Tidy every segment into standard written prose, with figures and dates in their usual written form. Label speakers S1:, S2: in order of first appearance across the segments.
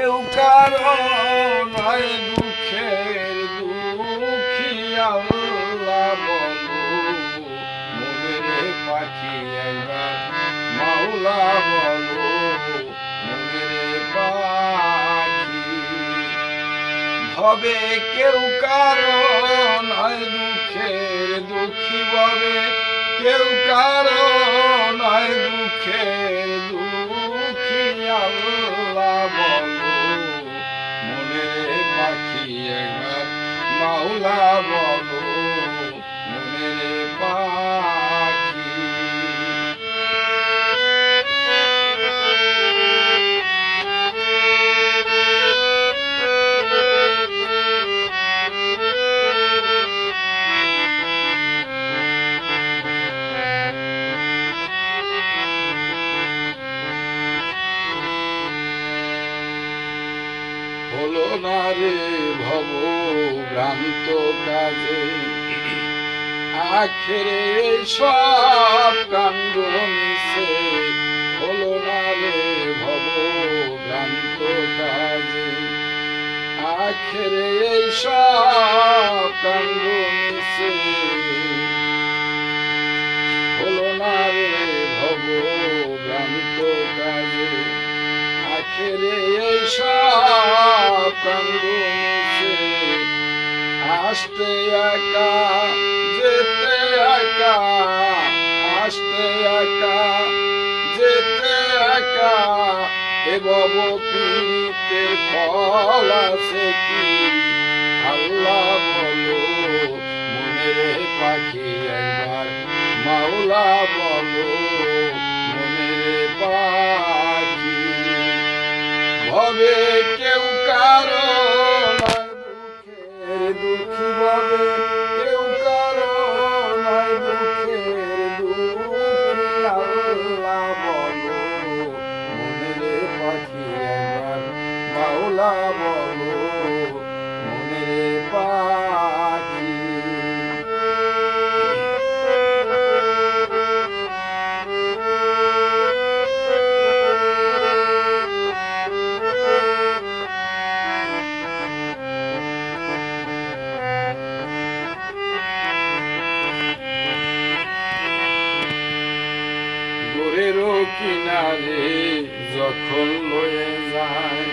S1: কেউ কারো নয় দুঃখের দুঃখী আল্লাহ বলো মনের পাখি একবার মাওলা বলো মনের পাখি ভবে কেউ কারো নয় দুঃখের দুঃখী ভবে কেউ কারো নয় দুঃখের দুঃখী আল্লাহ বলো মনের পাখি একবার মাওলা বলো মনের পাখি হলো না রে ভব ভ্রান্ত কাজে আখেরে সব কাণ্ড মিশে হলো না রে ভব ভ্রান্ত কাজে আখেরে সব কাণ্ড মিশে হলো না রে ভব ভ্রান্ত কাজে আখেরে সব কাণ্ড মিশে আসতে একা যেতে একা আসতে একা যেতে একা এ ভব পীড়িতের ফল আছে কি আল্লাহ বলো মনের পাখি একবার মাওলা বলো মনের পাখি ভবে কেউ কারো নয় দুঃখের দুঃখী ভবে কেউ কারো নয় দুঃখের দুঃখী আল্লাহ বলো মনের পাখি একবার মাওলা বলো মনের পাখি গোরেরও কিনারে যখন লয়ে যায়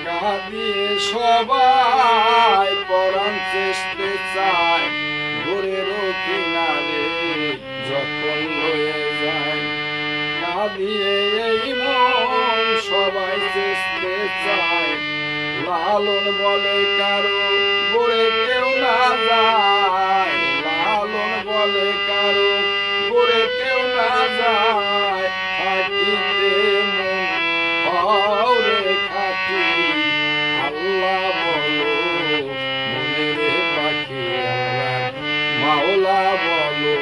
S1: কাঁদিয়ে সবাই পরাণ চেষ্টা চায় গোরেরও কিনারে যখন লয়ে যায় কাঁদিয়ে এই মন সবাই চেষ্টা চায় লালন বলে কারো গোরে কেউ না যায় লালন বলে কারো গোরে কেউ না যায় থাকিতে মন হরে খাটি আল্লাহ বলো মনের পাখি আল্লাহ মাওলা বলো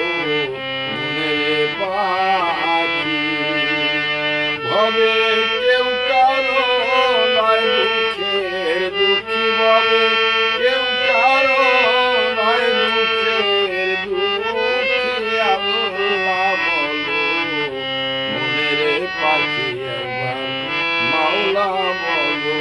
S1: মনের পাখি ভবে কেউ কারো নয় দুঃখের দুঃখী ভবে কেউ কারো নয় দুঃখের দুঃখী আল্লাহ বলো মনের পাখি একবার মাওলা বলো